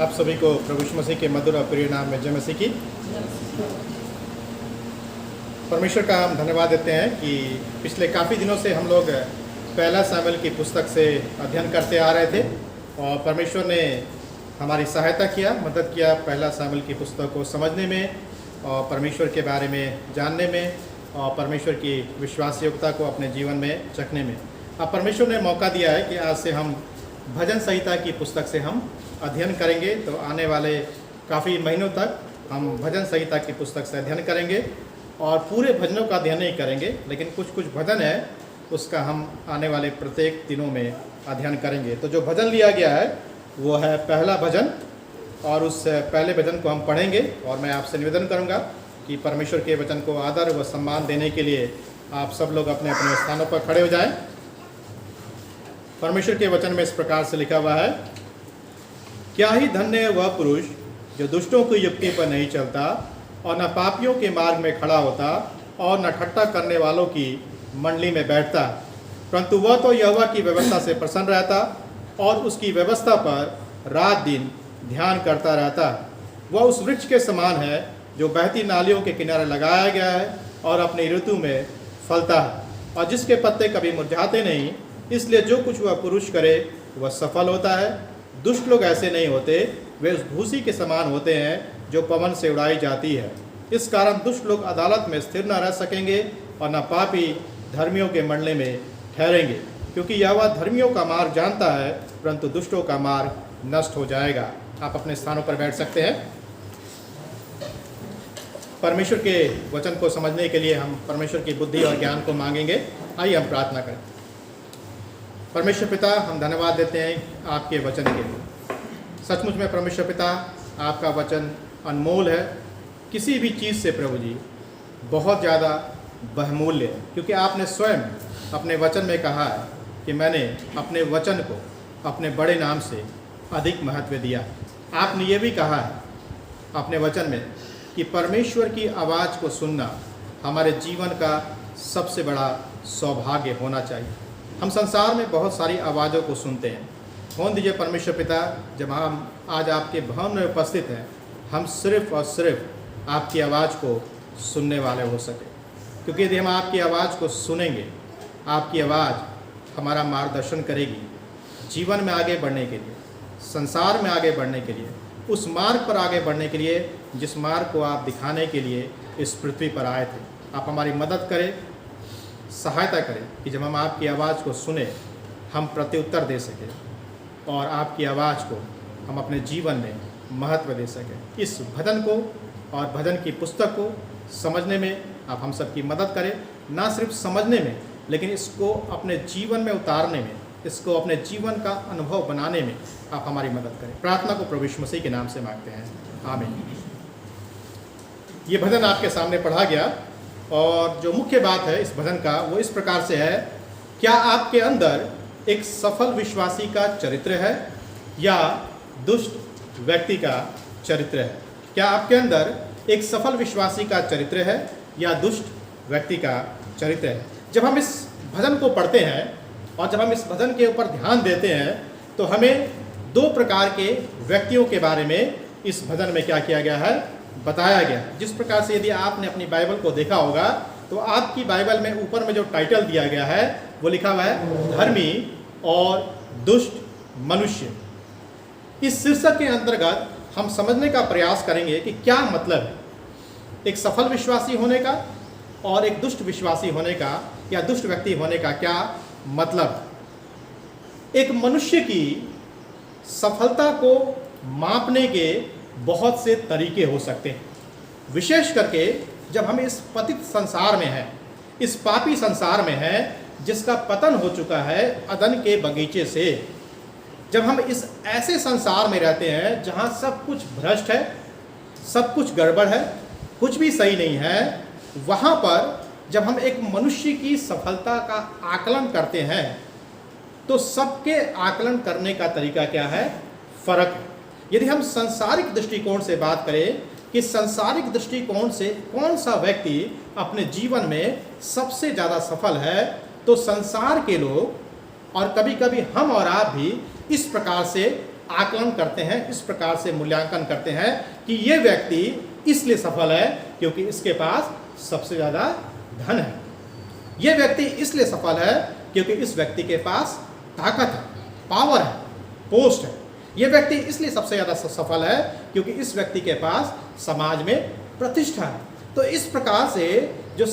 आप सभी को प्रभु यीशु मसीह के मधुर और प्रिय नाम में जय मसीह की। परमेश्वर का हम धन्यवाद देते हैं कि पिछले काफ़ी दिनों से हम लोग पहला शामिल की पुस्तक से अध्ययन करते आ रहे थे और परमेश्वर ने हमारी सहायता किया, मदद किया पहला शामिल की पुस्तक को समझने में और परमेश्वर के बारे में जानने में और परमेश्वर की विश्वास योग्यता को अपने जीवन में चखने में। अब परमेश्वर ने मौका दिया है कि आज से हम भजन संहिता की पुस्तक से हम अध्ययन करेंगे। तो आने वाले काफ़ी महीनों तक हम भजन संहिता की पुस्तक से अध्ययन करेंगे और पूरे भजनों का अध्ययन नहीं करेंगे, लेकिन कुछ कुछ भजन है उसका हम आने वाले प्रत्येक दिनों में अध्ययन करेंगे। तो जो भजन लिया गया है वो है पहला भजन और उस पहले भजन को हम पढ़ेंगे और मैं आपसे निवेदन करूंगा कि परमेश्वर के वचन को आदर व सम्मान देने के लिए आप सब लोग अपने अपने स्थानों पर खड़े हो जाएं। परमेश्वर के वचन में इस प्रकार से लिखा हुआ है, क्या ही धन्य है वह पुरुष जो दुष्टों की युक्ति पर नहीं चलता और न पापियों के मार्ग में खड़ा होता और न ठट्ठा करने वालों की मंडली में बैठता, परंतु वह तो यहोवा की व्यवस्था से प्रसन्न रहता और उसकी व्यवस्था पर रात दिन ध्यान करता रहता। वह उस वृक्ष के समान है जो बहती नालियों के किनारे लगाया गया है और अपनी ऋतु में फलता है और जिसके पत्ते कभी मुरझाते नहीं। इसलिए जो कुछ वह पुरुष करे वह सफल होता है। दुष्ट लोग ऐसे नहीं होते, वे उस भूसी के समान होते हैं जो पवन से उड़ाई जाती है। इस कारण दुष्ट लोग अदालत में स्थिर न रह सकेंगे और न पापी धर्मियों के मंडले में ठहरेंगे, क्योंकि यहोवा धर्मियों का मार्ग जानता है परंतु दुष्टों का मार्ग नष्ट हो जाएगा। आप अपने स्थानों पर बैठ सकते हैं। परमेश्वर के वचन को समझने के लिए हम परमेश्वर की बुद्धि और ज्ञान को मांगेंगे। आइए हम प्रार्थना करें। परमेश्वर पिता, हम धन्यवाद देते हैं आपके वचन के लिए। सचमुच में परमेश्वर पिता, आपका वचन अनमोल है, किसी भी चीज़ से प्रभु जी बहुत ज़्यादा बहुमूल्य है, क्योंकि आपने स्वयं अपने वचन में कहा है कि मैंने अपने वचन को अपने बड़े नाम से अधिक महत्व दिया। आपने ये भी कहा है अपने वचन में कि परमेश्वर की आवाज़ को सुनना हमारे जीवन का सबसे बड़ा सौभाग्य होना चाहिए। हम संसार में बहुत सारी आवाज़ों को सुनते हैं। होने दीजिए परमेश्वर पिता, जब हम आज आपके भवन में उपस्थित हैं, हम सिर्फ और सिर्फ आपकी आवाज़ को सुनने वाले हो सके, क्योंकि यदि हम आपकी आवाज़ को सुनेंगे, आपकी आवाज़ हमारा मार्गदर्शन करेगी जीवन में आगे बढ़ने के लिए, संसार में आगे बढ़ने के लिए, उस मार्ग पर आगे बढ़ने के लिए जिस मार्ग को आप दिखाने के लिए इस पृथ्वी पर आए थे। आप हमारी मदद करें, सहायता करें कि जब हम आपकी आवाज़ को सुने हम प्रत्युत्तर दे सकें और आपकी आवाज़ को हम अपने जीवन में महत्व दे सकें। इस भजन को और भजन की पुस्तक को समझने में आप हम सबकी मदद करें, ना सिर्फ समझने में लेकिन इसको अपने जीवन में उतारने में, इसको अपने जीवन का अनुभव बनाने में आप हमारी मदद करें। प्रार्थना को प्रभु यीशु मसीह के नाम से मांगते हैं, आमीन। ये भजन आपके सामने पढ़ा गया और जो मुख्य बात है इस भजन का वो इस प्रकार से है, क्या आपके अंदर एक सफल विश्वासी का चरित्र है या दुष्ट व्यक्ति का चरित्र है? क्या आपके अंदर एक सफल विश्वासी का चरित्र है या दुष्ट व्यक्ति का चरित्र है? जब हम इस भजन को पढ़ते हैं और जब हम इस भजन के ऊपर ध्यान देते हैं तो हमें दो प्रकार के व्यक्तियों के बारे में इस भजन में क्या किया गया है, बताया गया। जिस प्रकार से यदि आपने अपनी बाइबल को देखा होगा तो आपकी बाइबल में ऊपर में जो टाइटल दिया गया है वो लिखा हुआ है धर्मी और दुष्ट मनुष्य। इस शीर्षक के अंतर्गत हम समझने का प्रयास करेंगे कि क्या मतलब है एक सफल विश्वासी होने का और एक दुष्ट विश्वासी होने का या दुष्ट व्यक्ति होने का क्या मतलब। एक मनुष्य की सफलता को मापने के बहुत से तरीके हो सकते हैं, विशेष करके जब हम इस पतित संसार में हैं, इस पापी संसार में हैं जिसका पतन हो चुका है अदन के बगीचे से। जब हम इस ऐसे संसार में रहते हैं जहां सब कुछ भ्रष्ट है, सब कुछ गड़बड़ है, कुछ भी सही नहीं है, वहां पर जब हम एक मनुष्य की सफलता का आकलन करते हैं तो सबके आकलन करने का तरीका क्या है, फर्क है। यदि हम सांसारिक दृष्टिकोण से बात करें कि सांसारिक दृष्टिकोण से कौन सा व्यक्ति अपने जीवन में सबसे ज़्यादा सफल है, तो संसार के लोग और कभी कभी हम और आप भी इस प्रकार से आकलन करते हैं, इस प्रकार से मूल्यांकन करते हैं कि ये व्यक्ति इसलिए सफल है क्योंकि इसके पास सबसे ज़्यादा धन है। ये व्यक्ति इसलिए सफल है क्योंकि इस व्यक्ति के पास ताकत है, पावर है, पोस्ट है। ये व्यक्ति इसलिए सबसे ज़्यादा सफल है क्योंकि इस व्यक्ति के पास समाज में प्रतिष्ठा है। तो इस प्रकार से जो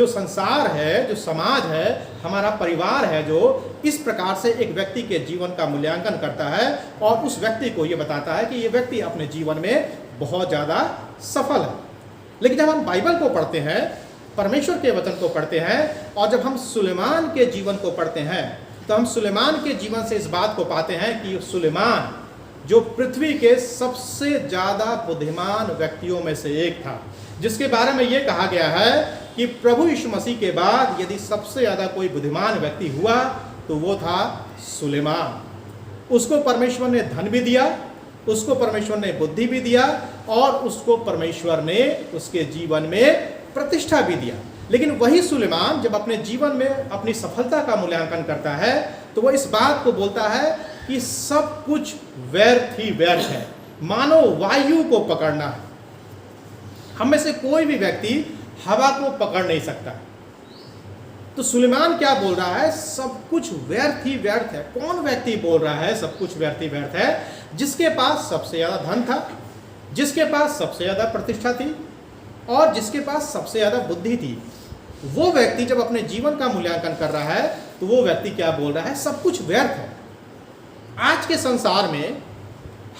संसार है, जो समाज है, हमारा परिवार है, जो इस प्रकार से एक व्यक्ति के जीवन का मूल्यांकन करता है और उस व्यक्ति को ये बताता है कि ये व्यक्ति अपने जीवन में बहुत ज़्यादा सफल है। लेकिन जब हम बाइबल को पढ़ते हैं, परमेश्वर के वचन को पढ़ते हैं और जब हम सुलेमान के जीवन को पढ़ते हैं तो हम सुलेमान के जीवन से इस बात को पाते हैं कि सुलेमान जो पृथ्वी के सबसे ज़्यादा बुद्धिमान व्यक्तियों में से एक था, जिसके बारे में ये कहा गया है कि प्रभु यीशु मसीह के बाद यदि सबसे ज़्यादा कोई बुद्धिमान व्यक्ति हुआ तो वो था सुलेमान। उसको परमेश्वर ने धन भी दिया, उसको परमेश्वर ने बुद्धि भी दिया और उसको परमेश्वर ने उसके जीवन में प्रतिष्ठा भी दिया। लेकिन वही सुलेमान जब अपने जीवन में अपनी सफलता का मूल्यांकन करता है तो वह इस बात को बोलता है कि सब कुछ व्यर्थ ही व्यर्थ है, मानो वायु को पकड़ना है। हम में से कोई भी व्यक्ति हवा को पकड़ नहीं सकता। तो सुलेमान क्या बोल रहा है? सब कुछ व्यर्थ ही व्यर्थ है। कौन व्यक्ति बोल रहा है सब कुछ व्यर्थ ही व्यर्थ है? जिसके पास सबसे ज्यादा धन था, जिसके पास सबसे ज्यादा प्रतिष्ठा थी और जिसके पास सबसे ज्यादा बुद्धि थी। वो व्यक्ति जब अपने जीवन का मूल्यांकन कर रहा है तो वो व्यक्ति क्या बोल रहा है? सब कुछ व्यर्थ है। आज के संसार में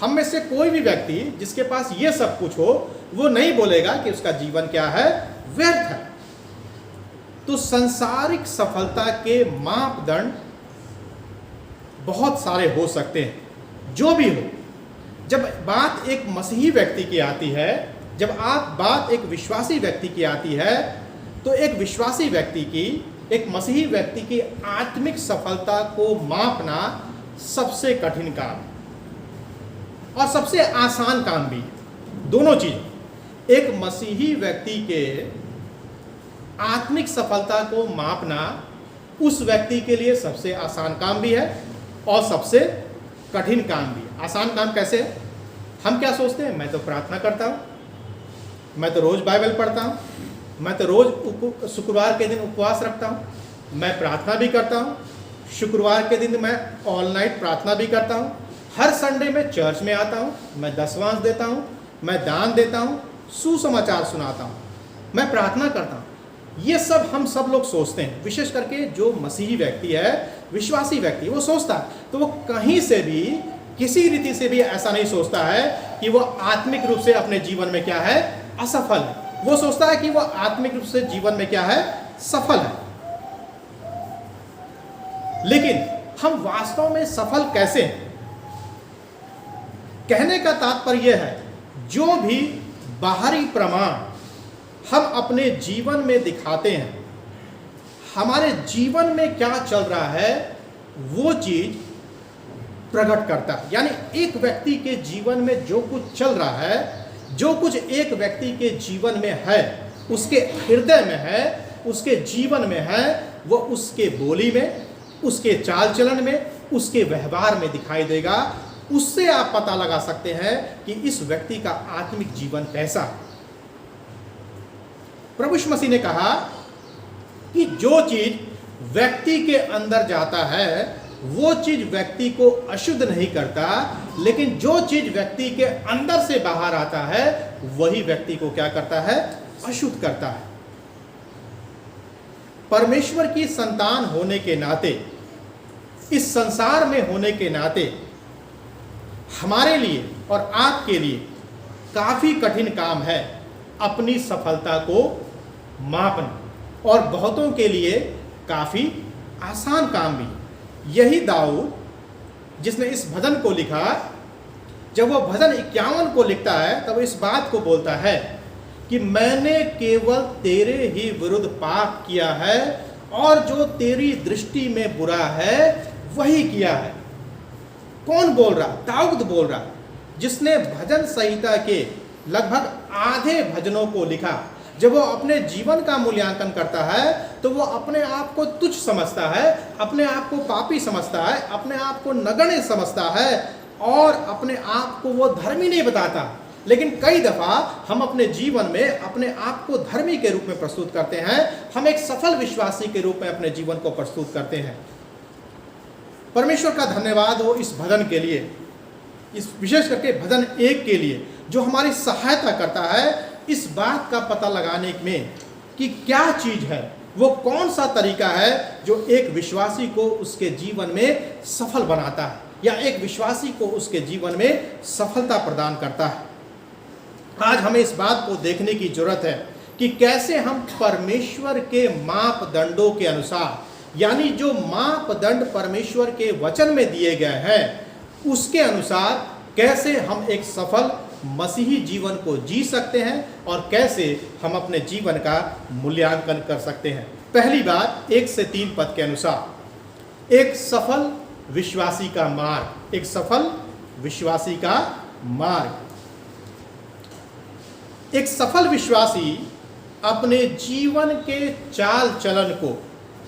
हम में से कोई भी व्यक्ति जिसके पास ये सब कुछ हो वो नहीं बोलेगा कि उसका जीवन क्या है? व्यर्थ है। तो सांसारिक सफलता के मापदंड बहुत सारे हो सकते हैं, जो भी हो। जब बात एक मसीही व्यक्ति की आती है, जब बात एक विश्वासी व्यक्ति की आती है, तो एक विश्वासी व्यक्ति की, एक मसीही व्यक्ति की आत्मिक सफलता को मापना सबसे कठिन काम और सबसे आसान काम भी। दोनों चीज, एक मसीही व्यक्ति के आत्मिक सफलता को मापना उस व्यक्ति के लिए सबसे आसान काम भी है और सबसे कठिन काम भी। आसान काम कैसे है? हम क्या सोचते हैं? मैं तो प्रार्थना करता हूँ, मैं तो रोज बाइबल पढ़ता हूँ, मैं तो रोज शुक्रवार के दिन उपवास रखता हूँ, मैं प्रार्थना भी करता हूँ, शुक्रवार के दिन मैं ऑल नाइट प्रार्थना भी करता हूँ, हर संडे में चर्च में आता हूँ, मैं दशवांश देता हूँ, मैं दान देता हूँ, सुसमाचार सुनाता हूँ, मैं प्रार्थना करता हूँ। ये सब हम सब लोग सोचते हैं। विशेष करके जो मसीही व्यक्ति है, विश्वासी व्यक्ति, वो सोचता है तो वो कहीं से भी, किसी रीति से भी ऐसा नहीं सोचता है कि वो आत्मिक रूप से अपने जीवन में क्या है? असफल है। वो सोचता है कि वो आत्मिक रूप से जीवन में क्या है? सफल है। लेकिन हम वास्तव में सफल कैसे हैं? कहने का तात्पर्य यह है, जो भी बाहरी प्रमाण हम अपने जीवन में दिखाते हैं, हमारे जीवन में क्या चल रहा है वो चीज प्रकट करता है। यानी एक व्यक्ति के जीवन में जो कुछ चल रहा है, जो कुछ एक व्यक्ति के जीवन में है, उसके हृदय में है, उसके जीवन में है, वो उसके बोली में, उसके चाल चलन में, उसके व्यवहार में दिखाई देगा। उससे आप पता लगा सकते हैं कि इस व्यक्ति का आत्मिक जीवन कैसा है। प्रभु यीशु मसीह ने कहा कि जो चीज व्यक्ति के अंदर जाता है वो चीज व्यक्ति को अशुद्ध नहीं करता, लेकिन जो चीज व्यक्ति के अंदर से बाहर आता है वही व्यक्ति को क्या करता है? अशुद्ध करता है। परमेश्वर की संतान होने के नाते, इस संसार में होने के नाते हमारे लिए और आपके लिए काफी कठिन काम है अपनी सफलता को मापना, और बहुतों के लिए काफी आसान काम भी। यही दाऊद जिसने इस भजन को लिखा, जब वो भजन 51 को लिखता है तब इस बात को बोलता है कि मैंने केवल तेरे ही विरुद्ध पाप किया है और जो तेरी दृष्टि में बुरा है वही किया है। कौन बोल रहा? दाऊद बोल रहा, जिसने भजन संहिता के लगभग आधे भजनों को लिखा। जब वो अपने जीवन का मूल्यांकन करता है तो वो अपने आप को तुच्छ समझता है, अपने आप को पापी समझता है, अपने आप को नगण्य समझता है और अपने आप को वो धर्मी नहीं बताता। लेकिन कई दफा हम अपने जीवन में अपने आप को धर्मी के रूप में प्रस्तुत करते हैं, हम एक सफल विश्वासी के रूप में अपने जीवन को प्रस्तुत करते हैं। परमेश्वर का धन्यवाद हो इस भजन के लिए, इस विशेष करके भजन 1 के लिए, जो हमारी सहायता करता है इस बात का पता लगाने में कि क्या चीज है, वो कौन सा तरीका है जो एक विश्वासी को उसके जीवन में सफल बनाता है या एक विश्वासी को उसके जीवन में सफलता प्रदान करता है। आज हमें इस बात को देखने की जरूरत है कि कैसे हम परमेश्वर के मापदंडों के अनुसार, यानी जो मापदंड परमेश्वर के वचन में दिए गए हैं उसके अनुसार कैसे हम एक सफल मसीही जीवन को जी सकते हैं और कैसे हम अपने जीवन का मूल्यांकन कर सकते हैं। पहली बात 1 से 3 पद के अनुसार एक सफल विश्वासी का मार्ग, एक सफल विश्वासी का मार्ग। एक सफल विश्वासी अपने जीवन के चाल चलन को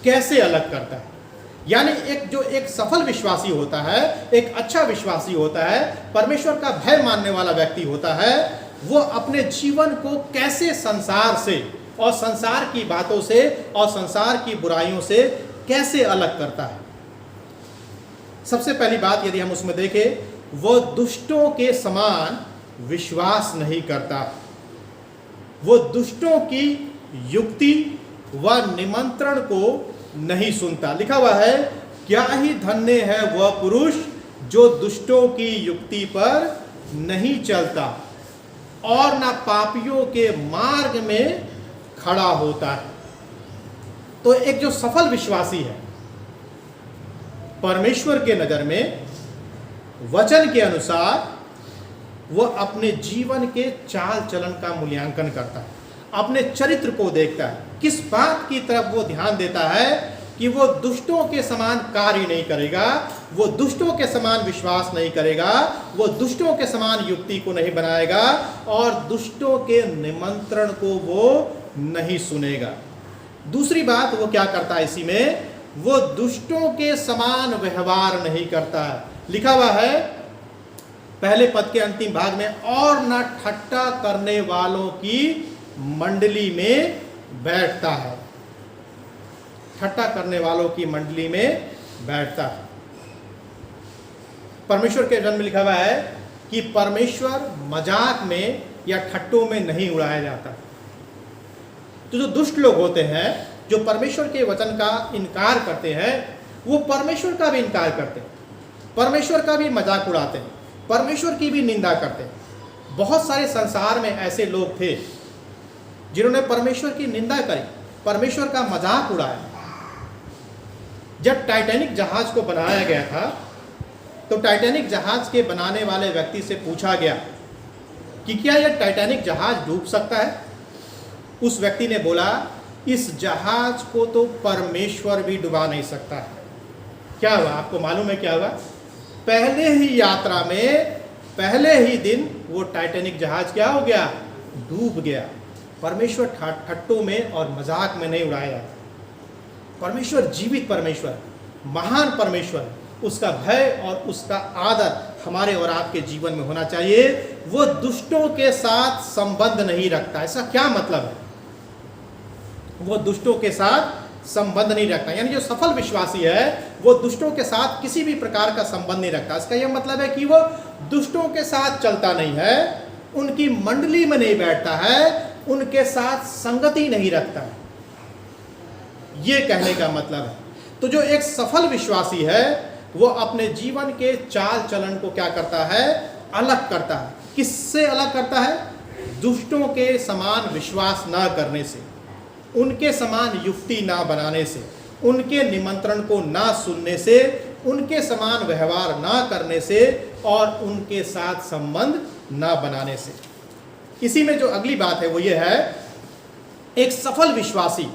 कैसे अलग करता है, यानी एक सफल विश्वासी होता है, एक अच्छा विश्वासी होता है, परमेश्वर का भय मानने वाला व्यक्ति होता है, वो अपने जीवन को कैसे संसार से और संसार की बातों से और संसार की बुराइयों से कैसे अलग करता है। सबसे पहली बात यदि हम उसमें देखें, वो दुष्टों के समान विश्वास नहीं करता, वो दुष्टों की युक्ति व निमंत्रण को नहीं सुनता। लिखा हुआ है, क्या ही धन्य है वह पुरुष जो दुष्टों की युक्ति पर नहीं चलता और ना पापियों के मार्ग में खड़ा होता है। तो एक जो सफल विश्वासी है, परमेश्वर के नजर में वचन के अनुसार वो अपने जीवन के चाल चलन का मूल्यांकन करता है, अपने चरित्र को देखता है, किस बात की तरफ वो ध्यान देता है कि वो दुष्टों के समान कार्य नहीं करेगा, वो दुष्टों के समान विश्वास नहीं करेगा, वो दुष्टों के समान युक्ति को नहीं बनाएगा और दुष्टों के निमंत्रण को वो नहीं सुनेगा। दूसरी बात वो क्या करता है इसी में, वो दुष्टों के समान व्यवहार नहीं करता है। लिखा हुआ है पहले पद के अंतिम भाग में, और न ठट्टा करने वालों की मंडली में बैठता है। ठट्टा करने वालों की मंडली में बैठता है। परमेश्वर के वचन में लिखा हुआ है कि परमेश्वर मजाक में या ठट्टों में नहीं उड़ाया जाता। तो जो दुष्ट लोग होते हैं, जो परमेश्वर के वचन का इनकार करते हैं, वो परमेश्वर का भी इनकार करते हैं, परमेश्वर का भी मजाक उड़ाते हैं, परमेश्वर की भी निंदा करते हैं। बहुत सारे संसार में ऐसे लोग थे जिन्होंने परमेश्वर की निंदा करी, परमेश्वर का मजाक उड़ाया। जब टाइटैनिक जहाज को बनाया गया था तो टाइटैनिक जहाज के बनाने वाले व्यक्ति से पूछा गया कि क्या यह टाइटैनिक जहाज डूब सकता है। उस व्यक्ति ने बोला, इस जहाज को तो परमेश्वर भी डुबा नहीं सकता है। क्या हुआ आपको मालूम है क्या हुआ? पहले ही यात्रा में पहले ही दिन वो टाइटैनिक जहाज क्या हो गया? डूब गया। परमेश्वर ठट्टों में और मजाक में नहीं उड़ाया जाता। परमेश्वर जीवित परमेश्वर, महान परमेश्वर, उसका भय और उसका आदर हमारे और आपके जीवन में होना चाहिए। वो दुष्टों के साथ संबंध नहीं रखता। इसका क्या मतलब है? वो दुष्टों के साथ संबंध नहीं रखता, यानी जो सफल विश्वासी है वो दुष्टों के साथ किसी भी प्रकार का संबंध नहीं रखता। इसका यह मतलब है कि वो दुष्टों के साथ चलता नहीं है, उनकी मंडली में नहीं बैठता है, उनके साथ संगति नहीं रखता है। ये कहने का मतलब है। तो जो एक सफल विश्वासी है वो अपने जीवन के चाल चलन को क्या करता है? अलग करता है। किससे अलग करता है? दुष्टों के समान विश्वास ना करने से, उनके समान युक्ति ना बनाने से, उनके निमंत्रण को ना सुनने से, उनके समान व्यवहार ना करने से और उनके साथ संबंध ना बनाने से। इसी में जो अगली बात है वो ये है, एक सफल विश्वासी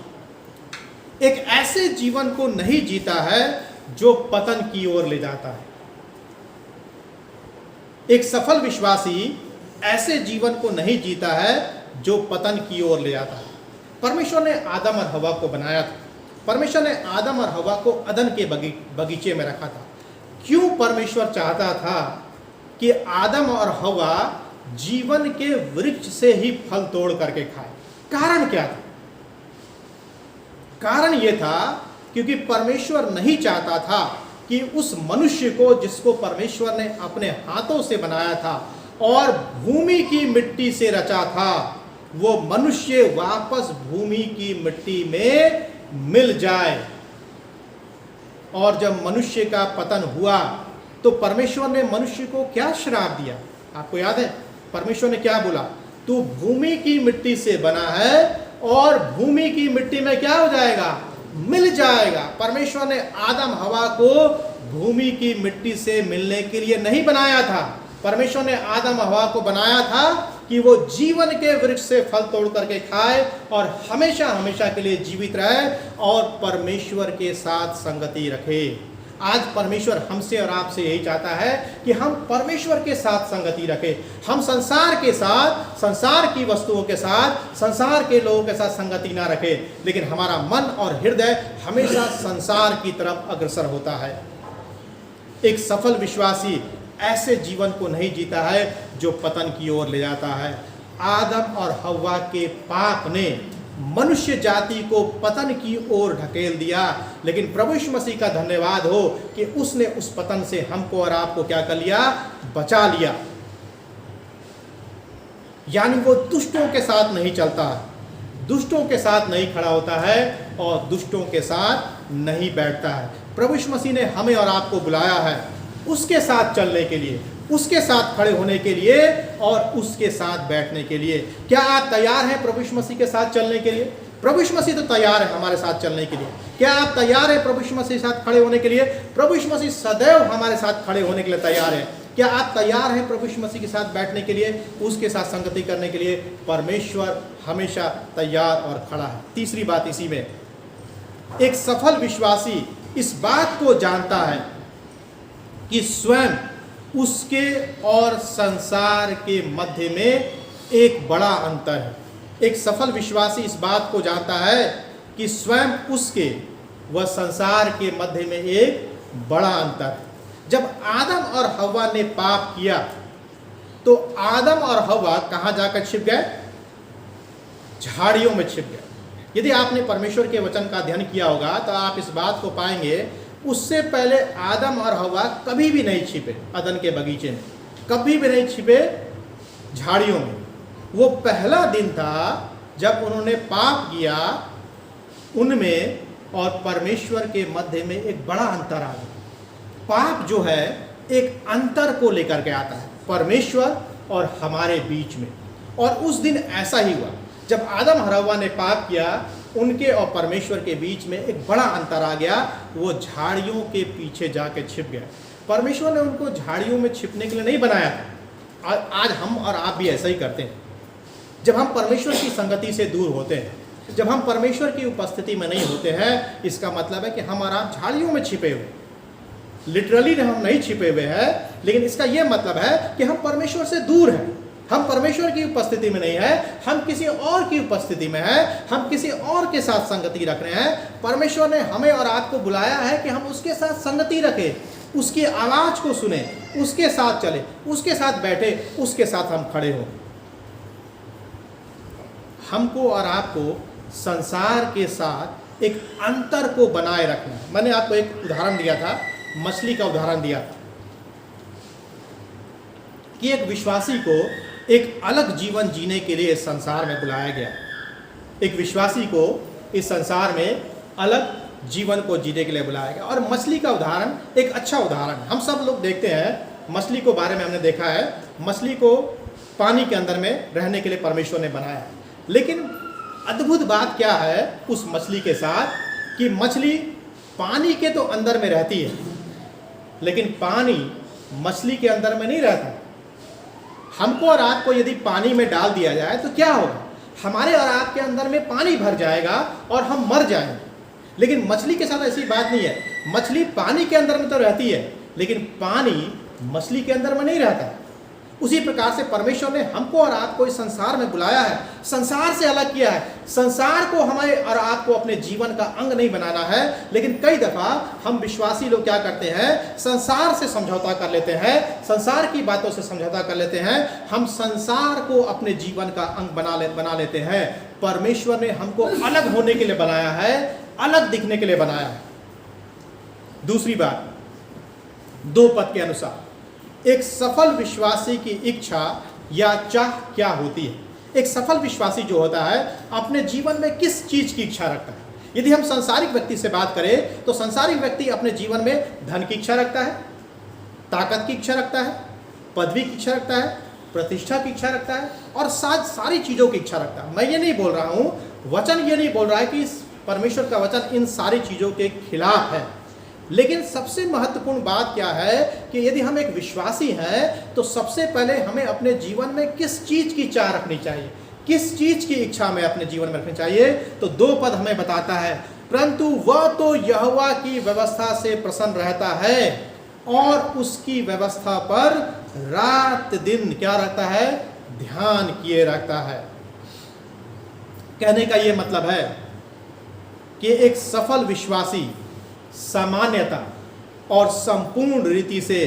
एक ऐसे जीवन को नहीं जीता है जो पतन की ओर ले जाता है। एक सफल विश्वासी ऐसे जीवन को नहीं जीता है जो पतन की ओर ले जाता है। परमेश्वर ने आदम और हवा को बनाया था। परमेश्वर ने आदम और हवा को अदन के बगीचे में रखा था। क्यों परमेश्वर चाहता था कि आदम और हवा जीवन के वृक्ष से ही फल तोड़ करके खाए? कारण क्या था? कारण यह था क्योंकि परमेश्वर नहीं चाहता था कि उस मनुष्य को, जिसको परमेश्वर ने अपने हाथों से बनाया था और भूमि की मिट्टी से रचा था, वो मनुष्य वापस भूमि की मिट्टी में मिल जाए। और जब मनुष्य का पतन हुआ तो परमेश्वर ने मनुष्य को क्या श्राप दिया? आपको याद है परमेश्वर ने क्या बोला? तू भूमि की मिट्टी से बना है और भूमि की मिट्टी में क्या हो जाएगा? मिल जाएगा। परमेश्वर ने आदम हवा को भूमि की मिट्टी से मिलने के लिए नहीं बनाया था। परमेश्वर ने आदम हवा को बनाया था कि वो जीवन के वृक्ष से फल तोड़ करके खाए और हमेशा हमेशा के लिए जीवित रहे और परमेश्वर के साथ संगति रखे। आज परमेश्वर हमसे और आपसे यही चाहता है कि हम परमेश्वर के साथ संगति रखें। हम संसार के साथ, संसार की वस्तुओं के साथ, संसार के लोगों के साथ संगति ना रखें, लेकिन हमारा मन और हृदय हमेशा संसार की तरफ अग्रसर होता है। एक सफल विश्वासी ऐसे जीवन को नहीं जीता है जो पतन की ओर ले जाता है। आदम और हव्वा के पाप ने मनुष्य जाति को पतन की ओर ढकेल दिया, लेकिन प्रभु यीशु मसीह का धन्यवाद हो कि उसने उस पतन से हमको और आपको क्या कर लिया? बचा लिया। यानी वो दुष्टों के साथ नहीं चलता, दुष्टों के साथ नहीं खड़ा होता है और दुष्टों के साथ नहीं बैठता है। प्रभु यीशु मसीह ने हमें और आपको बुलाया है उसके साथ चलने के लिए, उसके साथ खड़े होने के लिए और उसके साथ बैठने के लिए। क्या आप तैयार हैं प्रभु यीशु मसीह के साथ चलने के लिए? प्रभु यीशु मसीह तो तैयार है हमारे साथ चलने के लिए। क्या आप तैयार हैं प्रभु यीशु मसीह के साथ खड़े होने के लिए? प्रभु यीशु मसीह सदैव हमारे साथ खड़े होने के लिए तैयार है। क्या आप तैयार हैं प्रभु यीशु मसीह के साथ बैठने के लिए, उसके साथ संगति करने के लिए? परमेश्वर हमेशा तैयार और खड़ा है। तीसरी बात इसी में, एक सफल विश्वासी इस बात को जानता है कि स्वयं उसके और संसार के मध्य में एक बड़ा अंतर है। एक सफल विश्वासी इस बात को जानता है कि स्वयं उसके व संसार के मध्य में एक बड़ा अंतर है। जब आदम और हव्वा ने पाप किया तो आदम और हव्वा कहाँ जाकर छिप गए? झाड़ियों में छिप गए। यदि आपने परमेश्वर के वचन का अध्ययन किया होगा तो आप इस बात को पाएंगे, उससे पहले आदम और हव्वा कभी भी नहीं छिपे अदन के बगीचे में, कभी भी नहीं छिपे झाड़ियों में। वो पहला दिन था जब उन्होंने पाप किया उनमें और परमेश्वर के मध्य में एक बड़ा अंतर आ गया। पाप जो है एक अंतर को लेकर के आता है परमेश्वर और हमारे बीच में। और उस दिन ऐसा ही हुआ, जब आदम और हव्वा ने पाप किया उनके और परमेश्वर के बीच में एक बड़ा अंतर आ गया। वो झाड़ियों के पीछे जाके छिप गया। परमेश्वर ने उनको झाड़ियों में छिपने के लिए नहीं बनाया था। आज हम और आप भी ऐसा ही करते हैं। जब हम परमेश्वर की संगति से दूर होते हैं, जब हम परमेश्वर की उपस्थिति में नहीं होते हैं, इसका मतलब है कि हम और आप झाड़ियों में छिपे हुए। लिटरली हम नहीं छिपे हुए हैं, लेकिन इसका यह मतलब है कि हम परमेश्वर से दूर हैं। हम परमेश्वर की उपस्थिति में नहीं है, हम किसी और की उपस्थिति में है, हम किसी और के साथ संगति रख रहे हैं। परमेश्वर ने हमें और आपको बुलाया है कि हम उसके साथ संगति रखें, उसकी आवाज़ को सुने, उसके साथ चले, उसके साथ बैठे, उसके साथ हम खड़े हों। हमको और आपको संसार के साथ एक अंतर को बनाए रखना है। मैंने आपको एक उदाहरण दिया था, मछली का उदाहरण दिया था कि एक विश्वासी को एक अलग जीवन जीने के लिए इस संसार में बुलाया गया। एक विश्वासी को इस संसार में अलग जीवन को जीने के लिए बुलाया गया। और मछली का उदाहरण एक अच्छा उदाहरण, हम सब लोग देखते हैं मछली को बारे में हमने देखा है। मछली को पानी के अंदर में रहने के लिए परमेश्वर ने बनाया। लेकिन अद्भुत बात क्या है उस मछली के साथ कि मछली पानी के तो अंदर में रहती है, लेकिन पानी मछली के अंदर में नहीं रहता। हमको और आपको यदि पानी में डाल दिया जाए तो क्या होगा? हमारे और आपके अंदर में पानी भर जाएगा और हम मर जाएंगे। लेकिन मछली के साथ ऐसी बात नहीं है। मछली पानी के अंदर में तो रहती है, लेकिन पानी मछली के अंदर में नहीं रहता। उसी प्रकार से परमेश्वर ने हमको और आपको इस संसार में बुलाया है, संसार से अलग किया है। संसार को हमें और आपको अपने जीवन का अंग नहीं बनाना है, लेकिन कई दफा हम विश्वासी लोग क्या करते हैं, संसार से समझौता कर लेते हैं, संसार की बातों से समझौता कर लेते हैं, हम संसार को अपने जीवन का अंग बना लेते हैं। परमेश्वर ने हमको अलग होने के लिए बनाया है, अलग दिखने के लिए बनाया है। दूसरी बात, 2 पद के अनुसार एक सफल विश्वासी की इच्छा या चाह क्या होती है। एक सफल विश्वासी जो होता है अपने जीवन में किस चीज की इच्छा रखता है। यदि हम सांसारिक व्यक्ति से बात करें तो सांसारिक व्यक्ति अपने जीवन में धन की इच्छा रखता है, ताकत की इच्छा रखता है, पदवी की इच्छा रखता है, प्रतिष्ठा की इच्छा रखता है और सारी चीजों की इच्छा रखता है। मैं ये नहीं बोल रहा हूं, वचन ये नहीं बोल रहा है कि परमेश्वर का वचन इन सारी चीजों के खिलाफ है, लेकिन सबसे महत्वपूर्ण बात क्या है कि यदि हम एक विश्वासी हैं तो सबसे पहले हमें अपने जीवन में किस चीज की चाह रखनी चाहिए, किस चीज की इच्छा हमें अपने जीवन में रखनी चाहिए। तो 2 पद हमें बताता है, परंतु वह तो यहोवा की व्यवस्था से प्रसन्न रहता है और उसकी व्यवस्था पर रात दिन क्या रहता है, ध्यान किए रखता है। कहने का यह मतलब है कि एक सफल विश्वासी सामान्यता और संपूर्ण रीति से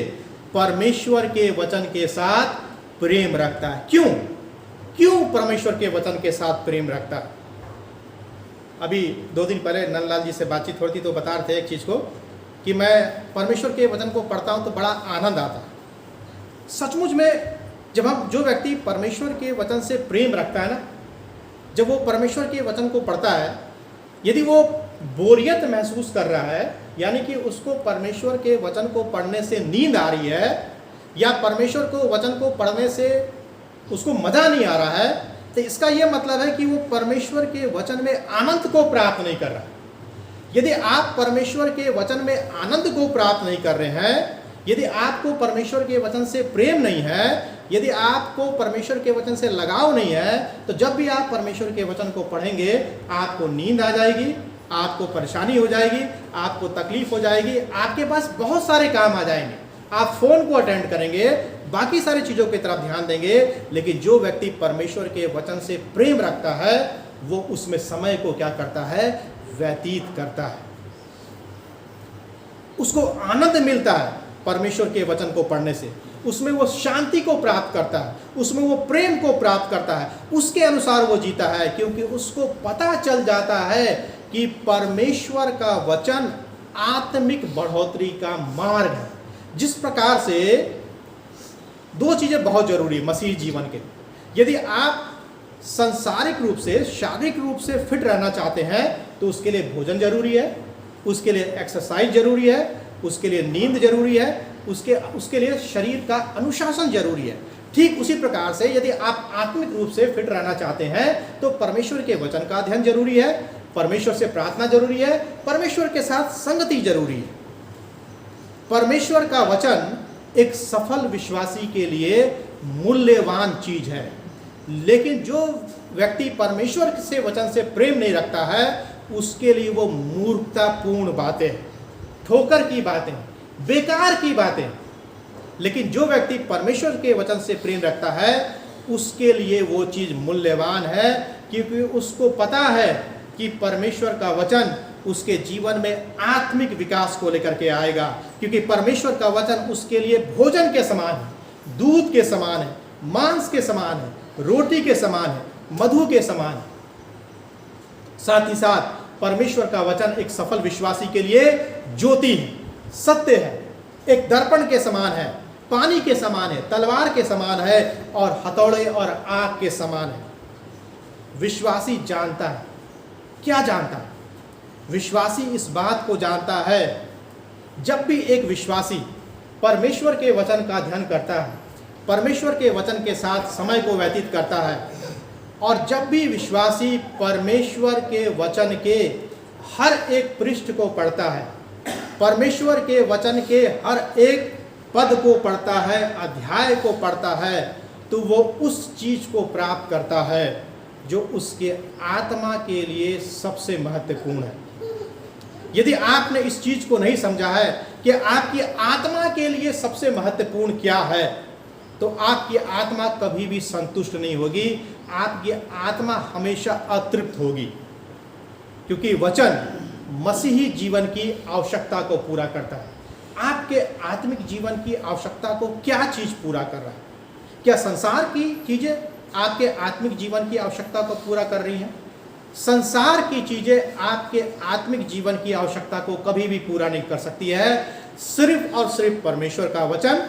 परमेश्वर के वचन के साथ प्रेम रखता है। क्यों परमेश्वर के वचन के साथ प्रेम रखता है। अभी 2 दिन पहले नंदलाल जी से बातचीत हो रही थी तो बता रहे थे एक चीज को कि मैं परमेश्वर के वचन को पढ़ता हूं तो बड़ा आनंद आता है। सचमुच में जब जो व्यक्ति परमेश्वर के वचन से प्रेम रखता है ना, जब वो परमेश्वर के वचन को पढ़ता है, यदि वो बोरियत महसूस कर रहा है, यानी कि उसको परमेश्वर के वचन को पढ़ने से नींद आ रही है या परमेश्वर को वचन को पढ़ने से उसको मजा नहीं आ रहा है, तो इसका यह मतलब है कि वो परमेश्वर के वचन में आनंद को प्राप्त नहीं कर रहा। यदि आप परमेश्वर के वचन में आनंद को प्राप्त नहीं कर रहे हैं, यदि आपको परमेश्वर के वचन से प्रेम नहीं है, यदि आपको परमेश्वर के वचन से लगाव नहीं है, तो जब भी आप परमेश्वर के वचन को पढ़ेंगे आपको नींद आ जाएगी, आपको परेशानी हो जाएगी, आपको तकलीफ हो जाएगी, आपके पास बहुत सारे काम आ जाएंगे, आप फोन को अटेंड करेंगे, बाकी सारी चीज़ों की तरफ ध्यान देंगे। लेकिन जो व्यक्ति परमेश्वर के वचन से प्रेम रखता है वो उसमें समय को क्या करता है, व्यतीत करता है, उसको आनंद मिलता है परमेश्वर के वचन को पढ़ने से, उसमें वो शांति को प्राप्त करता है, उसमें वो प्रेम को प्राप्त करता है, उसके अनुसार वो जीता है, क्योंकि उसको पता चल जाता है कि परमेश्वर का वचन आत्मिक बढ़ोतरी का मार्ग है। जिस प्रकार से 2 चीजें बहुत जरूरी है मसीह जीवन के। यदि आप सांसारिक रूप से, शारीरिक रूप से फिट रहना चाहते हैं तो उसके लिए भोजन जरूरी है, उसके लिए एक्सरसाइज जरूरी है, उसके लिए नींद जरूरी है, उसके लिए शरीर का अनुशासन जरूरी है। ठीक उसी प्रकार से यदि आप आत्मिक रूप से फिट रहना चाहते हैं तो परमेश्वर के वचन का अध्ययन जरूरी है, परमेश्वर से प्रार्थना जरूरी है, परमेश्वर के साथ संगति जरूरी है। परमेश्वर का वचन एक सफल विश्वासी के लिए मूल्यवान चीज है, लेकिन जो व्यक्ति परमेश्वर से वचन से प्रेम नहीं रखता है उसके लिए वो मूर्खतापूर्ण बातें, ठोकर की बातें, बेकार की बातें। लेकिन जो व्यक्ति परमेश्वर के वचन से प्रेम रखता है उसके लिए वो चीज मूल्यवान है, क्योंकि उसको पता है कि परमेश्वर का वचन उसके जीवन में आत्मिक विकास को लेकर के आएगा, क्योंकि परमेश्वर का वचन उसके लिए भोजन के समान है, दूध के समान है, मांस के समान है, रोटी के समान है, मधु के समान है। साथ ही साथ परमेश्वर का वचन एक सफल विश्वासी के लिए ज्योति है, सत्य है, एक दर्पण के समान है, पानी के समान है, तलवार के समान है और हथौड़े और आग के समान है। विश्वासी जानता है, क्या जानता है? विश्वासी इस बात को जानता है, जब भी एक विश्वासी परमेश्वर के वचन का अध्ययन करता है, परमेश्वर के वचन के साथ समय को व्यतीत करता है, और जब भी विश्वासी परमेश्वर के वचन के हर एक पृष्ठ को पढ़ता है, परमेश्वर के वचन के हर एक पद को पढ़ता है, अध्याय को पढ़ता है, तो वो उस चीज को प्राप्त करता है जो उसके आत्मा के लिए सबसे महत्वपूर्ण है। यदि आपने इस चीज को नहीं समझा है कि आपकी आत्मा के लिए सबसे महत्वपूर्ण क्या है, तो आपकी आत्मा कभी भी संतुष्ट नहीं होगी, आपकी आत्मा हमेशा अतृप्त होगी, क्योंकि वचन मसीही जीवन की आवश्यकता को पूरा करता है। आपके आत्मिक जीवन की आवश्यकता को क्या चीज पूरा कर रहा है? क्या संसार की चीजें आपके आत्मिक जीवन की आवश्यकता को पूरा कर रही हैं? संसार की चीजें आपके आत्मिक जीवन की आवश्यकता को कभी भी पूरा नहीं कर सकती है। सिर्फ और सिर्फ परमेश्वर का वचन,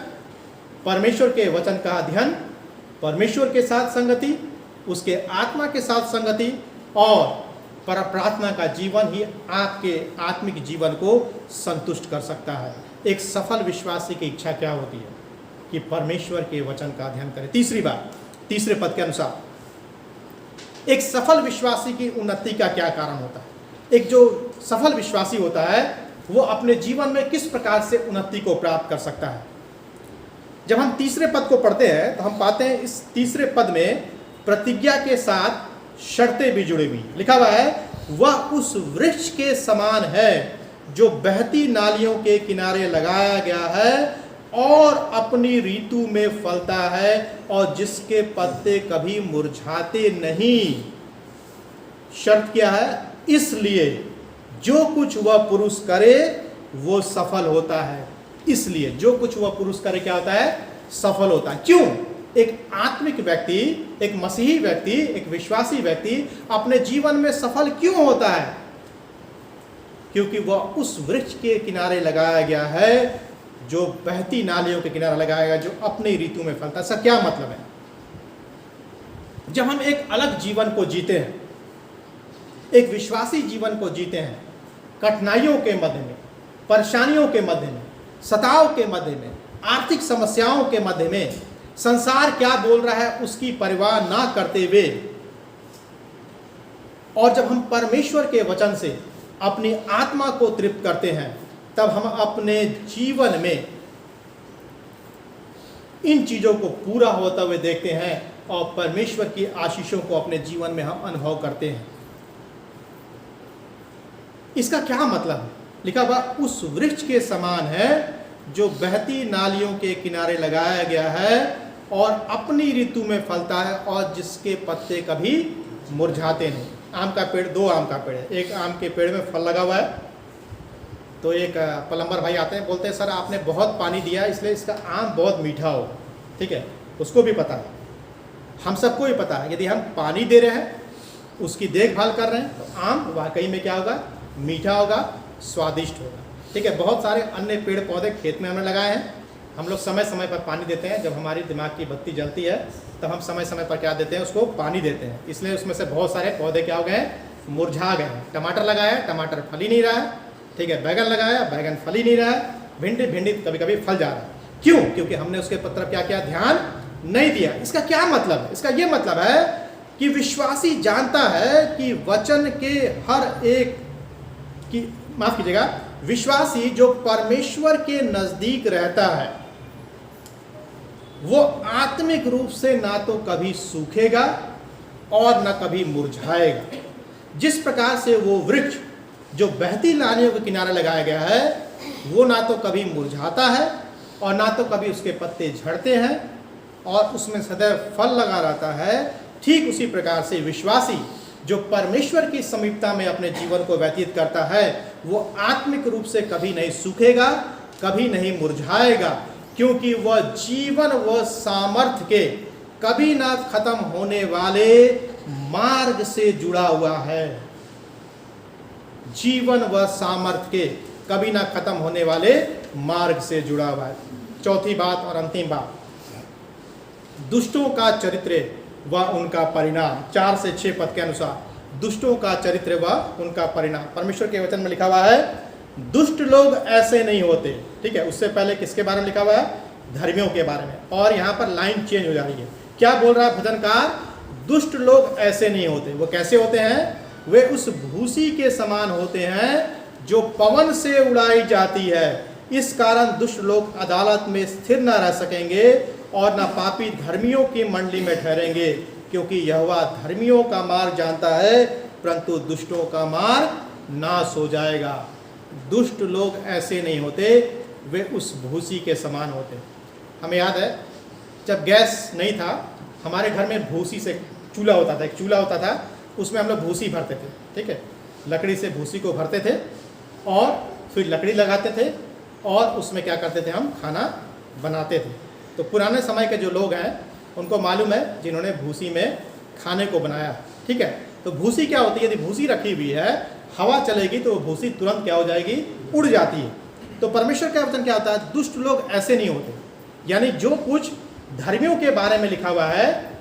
परमेश्वर के वचन का अध्ययन, परमेश्वर के साथ संगति, उसके आत्मा के साथ संगति और प्रार्थना का जीवन ही आपके आत्मिक जीवन को संतुष्ट कर सकता है। एक सफल विश्वासी की इच्छा क्या होती है? कि परमेश्वर के वचन का अध्ययन करें। तीसरी बात, तीसरे पद के अनुसार एक सफल विश्वासी की उन्नति का क्या कारण होता है? एक जो सफल विश्वासी होता है वो अपने जीवन में किस प्रकार से उन्नति को प्राप्त कर सकता है? जब हम तीसरे पद को पढ़ते हैं तो हम पाते हैं इस तीसरे पद में प्रतिज्ञा के साथ शर्तें भी जुड़ी हुई। लिखा हुआ है, वह उस वृक्ष के समान है जो बहती नालियों के किनारे लगाया गया है और अपनी ऋतु में फलता है और जिसके पत्ते कभी मुरझाते नहीं। शर्त क्या है? इसलिए जो कुछ वह पुरुष करे वो सफल होता है। इसलिए जो कुछ वह पुरुष करे क्या होता है? सफल होता है। क्यों? एक आत्मिक व्यक्ति, एक मसीही व्यक्ति, एक विश्वासी व्यक्ति अपने जीवन में सफल क्यों होता है? क्योंकि वह उस वृक्ष के किनारे लगाया गया है जो बहती नालियों के किनारे लगाया गया, जो अपनी ऋतु में फलता है। इसका क्या मतलब है? जब हम एक अलग जीवन को जीते हैं, एक विश्वासी जीवन को जीते हैं, कठिनाइयों के मध्य में, परेशानियों के मध्य में, सताव के मध्य में, आर्थिक समस्याओं के मध्य में, संसार क्या बोल रहा है उसकी परवाह ना करते हुए, और जब हम परमेश्वर के वचन से अपनी आत्मा को तृप्त करते हैं, तब हम अपने जीवन में इन चीजों को पूरा होता हुए देखते हैं और परमेश्वर की आशीषों को अपने जीवन में हम अनुभव करते हैं। इसका क्या मतलब है? लिखा हुआ उस वृक्ष के समान है जो बहती नालियों के किनारे लगाया गया है और अपनी ऋतु में फलता है और जिसके पत्ते कभी मुरझाते नहीं। आम का पेड़, दो आम का पेड़ है, एक आम के पेड़ में फल लगा हुआ है, तो एक प्लम्बर भाई आते हैं, बोलते हैं सर आपने बहुत पानी दिया इसलिए इसका आम बहुत मीठा होगा। ठीक है, उसको भी पता है, हम सबको भी पता है, यदि हम पानी दे रहे हैं, उसकी देखभाल कर रहे हैं, तो आम वाकई में क्या होगा? मीठा होगा, स्वादिष्ट होगा। ठीक है, बहुत सारे अन्य पेड़ पौधे खेत में हमने लगाए हैं, हम लोग समय समय पर पानी देते हैं। जब हमारी दिमाग की बत्ती जलती है तब हम समय समय पर क्या देते हैं? उसको पानी देते हैं। इसलिए उसमें से बहुत सारे पौधे क्या हो गए हैं? मुरझा गए हैं। टमाटर लगाया, टमाटर फल ही नहीं रहा है। ठीक है, बैगन लगाया, बैगन फल ही नहीं रहा है। भिंडी, भिंडी कभी कभी फल जा रहा है। क्यों? क्योंकि हमने उसके तरफ क्या किया? ध्यान नहीं दिया। इसका क्या मतलब है? इसका ये मतलब है कि विश्वासी जानता है कि वचन के हर एक की, माफ कीजिएगा, विश्वासी जो परमेश्वर के नजदीक रहता है वो आत्मिक रूप से ना तो कभी सूखेगा और ना कभी मुरझाएगा। जिस प्रकार से वो वृक्ष जो बहती नालियों के किनारे लगाया गया है वो ना तो कभी मुरझाता है और ना तो कभी उसके पत्ते झड़ते हैं और उसमें सदैव फल लगा रहता है, ठीक उसी प्रकार से विश्वासी जो परमेश्वर की समीपता में अपने जीवन को व्यतीत करता है वो आत्मिक रूप से कभी नहीं सूखेगा, कभी नहीं मुरझाएगा, क्योंकि वह जीवन व सामर्थ्य के कभी ना खत्म होने वाले मार्ग से जुड़ा हुआ है। जीवन व सामर्थ्य के कभी ना खत्म होने वाले मार्ग से जुड़ा हुआ है। चौथी बात और अंतिम बात, दुष्टों का चरित्र व उनका परिणाम। 4 से 6 पद के अनुसार दुष्टों का चरित्र व उनका परिणाम। परमेश्वर के वचन में लिखा हुआ है दुष्ट लोग ऐसे नहीं होते। ठीक है, उससे पहले किसके बारे में लिखा हुआ है? धर्मियों के बारे में। और यहाँ पर लाइन चेंज हो जा रही है। क्या बोल रहा है भजनकार? दुष्ट लोग ऐसे नहीं होते। वो कैसे होते हैं? वे उस भूसी के समान होते हैं जो पवन से उड़ाई जाती है। इस कारण दुष्ट लोग अदालत में स्थिर न रह सकेंगे और न पापी धर्मियों की मंडली में ठहरेंगे, क्योंकि यहोवा धर्मियों का मार्ग जानता है परंतु दुष्टों का मार्ग नाश हो जाएगा। दुष्ट लोग ऐसे नहीं होते, वे उस भूसी के समान होते। हमें याद है जब गैस नहीं था, हमारे घर में भूसी से चूल्हा होता था, एक चूल्हा होता था, उसमें हम लोग भूसी भरते थे, ठीक है, लकड़ी से भूसी को भरते थे और फिर लकड़ी लगाते थे और उसमें क्या करते थे, हम खाना बनाते थे। तो पुराने समय के जो लोग हैं उनको मालूम है, जिन्होंने भूसी में खाने को बनाया, ठीक है। तो भूसी क्या होती है, यदि भूसी रखी हुई है, हवा चलेगी तो वो भूसी तुरंत क्या हो जाएगी, उड़ जाती है। तो परमेश्वर का वचन क्या होता है, दुष्ट लोग ऐसे नहीं होते, यानी जो कुछ धर्मियों के बारे में लिखा हुआ है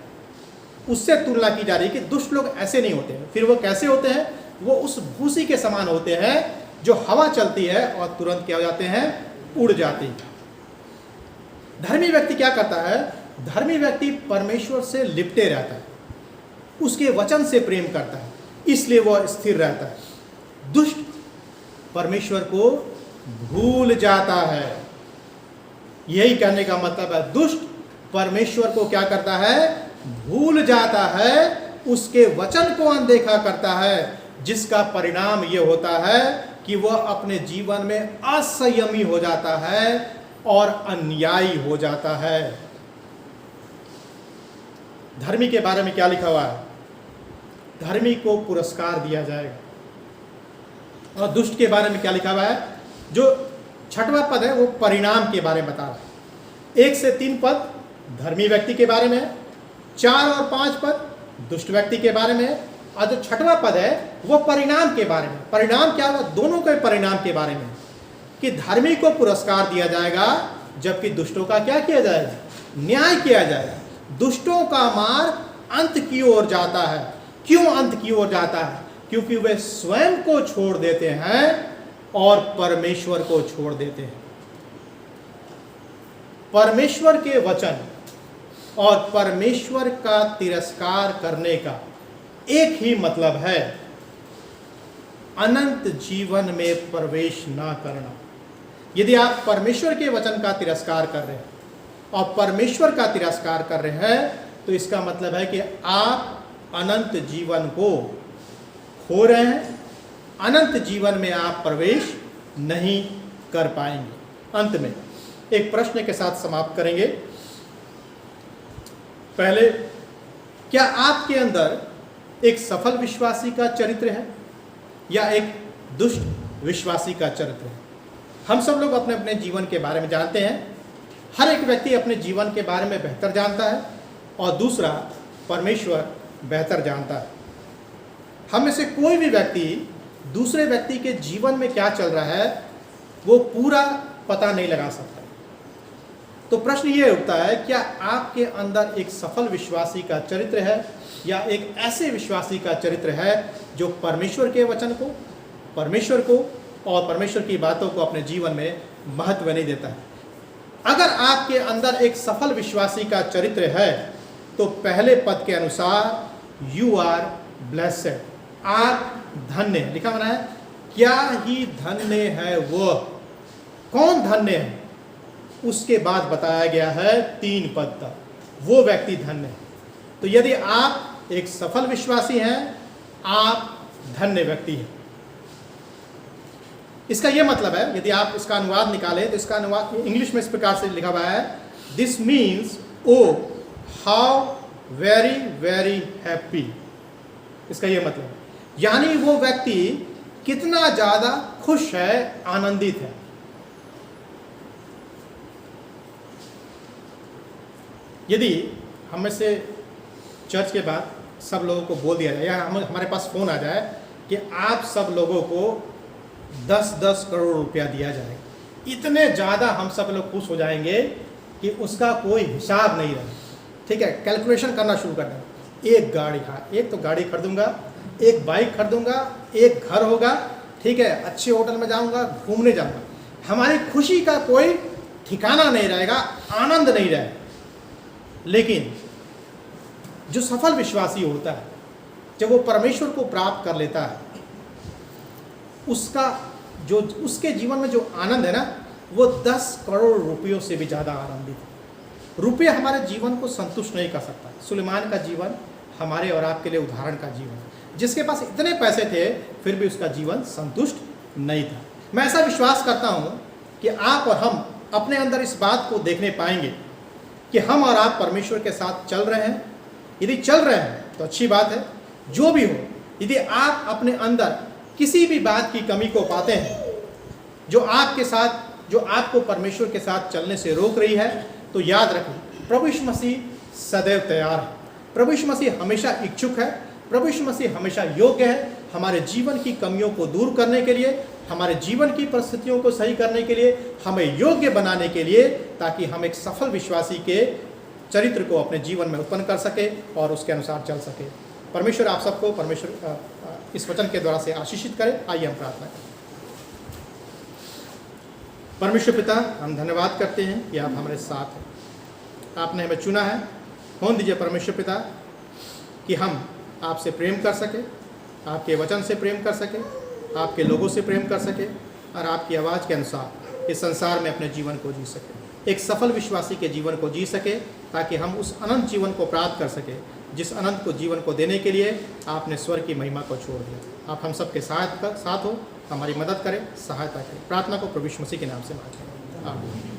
उससे तुलना की जा रही है कि दुष्ट लोग ऐसे नहीं होते हैं। फिर वो कैसे होते हैं, वो उस भूसी के समान होते हैं जो हवा चलती है और तुरंत क्या हो जाते हैं, उड़ जाती है। धर्मी व्यक्ति क्या करता है, धर्मी व्यक्ति परमेश्वर से लिपटे रहता है, उसके वचन से प्रेम करता है, इसलिए वह स्थिर रहता है। दुष्ट परमेश्वर को भूल जाता है, यही कहने का मतलब है, दुष्ट परमेश्वर को क्या करता है, भूल जाता है, उसके वचन को अनदेखा करता है, जिसका परिणाम ये होता है कि वह अपने जीवन में असंयमी हो जाता है और अन्यायी हो जाता है। धर्मी के बारे में क्या लिखा हुआ है, धर्मी को पुरस्कार दिया जाएगा। और दुष्ट के बारे में क्या लिखा हुआ है, जो 6वां पद है वो परिणाम के बारे में बता रहा है। 1 से 3 पद धर्मी व्यक्ति के बारे में, 4 और 5 पद दुष्ट व्यक्ति के बारे में, और जो 6वां पद है वो परिणाम के बारे में। परिणाम क्या होगा, दोनों के परिणाम के बारे में, कि धर्मी को पुरस्कार दिया जाएगा जबकि दुष्टों का क्या किया जाएगा, न्याय किया जाएगा। दुष्टों का मार्ग अंत की ओर जाता है। क्यों अंत की ओर जाता है, क्योंकि वे स्वयं को छोड़ देते हैं और परमेश्वर को छोड़ देते हैं। परमेश्वर के वचन और परमेश्वर का तिरस्कार करने का एक ही मतलब है, अनंत जीवन में प्रवेश ना करना। यदि आप परमेश्वर के वचन का तिरस्कार कर रहे हैं और परमेश्वर का तिरस्कार कर रहे हैं, तो इसका मतलब है कि आप अनंत जीवन को खो रहे हैं, अनंत जीवन में आप प्रवेश नहीं कर पाएंगे। अंत में एक प्रश्न के साथ समाप्त करेंगे। पहले, क्या आपके अंदर एक सफल विश्वासी का चरित्र है या एक दुष्ट विश्वासी का चरित्र है? हम सब लोग अपने अपने जीवन के बारे में जानते हैं। हर एक व्यक्ति अपने जीवन के बारे में बेहतर जानता है और दूसरा परमेश्वर बेहतर जानता है। हम में से कोई भी व्यक्ति दूसरे व्यक्ति के जीवन में क्या चल रहा है वो पूरा पता नहीं लगा सकता। तो प्रश्न ये उठता है, क्या आपके अंदर एक सफल विश्वासी का चरित्र है या एक ऐसे विश्वासी का चरित्र है जो परमेश्वर के वचन को, परमेश्वर को और परमेश्वर की बातों को अपने जीवन में महत्व नहीं देता है? अगर आपके अंदर एक सफल विश्वासी का चरित्र है तो पहले पद के अनुसार यू आर ब्लेस्ड, आप धन्य है। लिखा हुआ है, क्या ही धन्य है वह, कौन धन्य है? उसके बाद बताया गया है 3 पद तक, वो व्यक्ति धन्य है। तो यदि आप एक सफल विश्वासी हैं, आप धन्य व्यक्ति हैं। इसका यह मतलब है, यदि आप इसका अनुवाद निकालें तो इसका अनुवाद इंग्लिश में इस प्रकार से लिखा हुआ है, this means O how very very happy. इसका यह मतलब है, यानी वो व्यक्ति कितना ज्यादा खुश है, आनंदित है। यदि हम में से चर्च के बाद सब लोगों को बोल दिया जाए या हमारे पास फ़ोन आ जाए कि आप सब लोगों को 10-10 करोड़ रुपया दिया जाएगा, इतने ज़्यादा हम सब लोग खुश हो जाएंगे कि उसका कोई हिसाब नहीं रहे। ठीक है, कैलकुलेशन करना शुरू कर दें। एक गाड़ी, हाँ एक तो गाड़ी खरीदूंगा, एक बाइक खरीदूंगा, एक घर होगा, ठीक है, अच्छे होटल में जाऊंगा, घूमने जाऊंगा। हमारी खुशी का कोई ठिकाना नहीं रहेगा, आनंद नहीं रहेगा। लेकिन जो सफल विश्वासी होता है, जब वो परमेश्वर को प्राप्त कर लेता है, उसका जो उसके जीवन में जो आनंद है ना, वो 10 करोड़ रुपयों से भी ज़्यादा आनंदित है। रुपये हमारे जीवन को संतुष्ट नहीं कर सकता। सुलेमान का जीवन हमारे और आपके लिए उदाहरण का जीवन है। जिसके पास इतने पैसे थे फिर भी उसका जीवन संतुष्ट नहीं था। मैं ऐसा विश्वास करता हूँ कि आप और हम अपने अंदर इस बात को देखने पाएंगे कि हम और आप परमेश्वर के साथ चल रहे हैं। यदि चल रहे हैं तो अच्छी बात है। जो भी हो, यदि आप अपने अंदर किसी भी बात की कमी को पाते हैं जो आपको परमेश्वर के साथ चलने से रोक रही है, तो याद रखें प्रभु यीशु मसीह सदैव तैयार है। प्रभु यीशु मसीह हमेशा इच्छुक है। प्रभु यीशु मसीह हमेशा योग्य है हमारे जीवन की कमियों को दूर करने के लिए, हमारे जीवन की परिस्थितियों को सही करने के लिए, हमें योग्य बनाने के लिए, ताकि हम एक सफल विश्वासी के चरित्र को अपने जीवन में उत्पन्न कर सके और उसके अनुसार चल सके। परमेश्वर आप सबको परमेश्वर इस वचन के द्वारा से आशीषित करे। आइए हम प्रार्थना करें। परमेश्वर पिता, हम धन्यवाद करते हैं कि आप हमारे साथ हैं। आपने हमें चुना है। होने दीजिए परमेश्वर पिता कि हम आपसे प्रेम कर सके, आपके वचन से प्रेम कर सके, आपके लोगों से प्रेम कर सके और आपकी आवाज़ के अनुसार इस संसार में अपने जीवन को जी सके, एक सफल विश्वासी के जीवन को जी सके, ताकि हम उस अनंत जीवन को प्राप्त कर सके जिस अनंत को जीवन को देने के लिए आपने स्वर्ग की महिमा को छोड़ दिया। आप हम सबके साथ हो, हमारी मदद करें, सहायता करें। प्रार्थना को प्रभु यीशु मसीह के नाम से मांगते हैं। आमीन।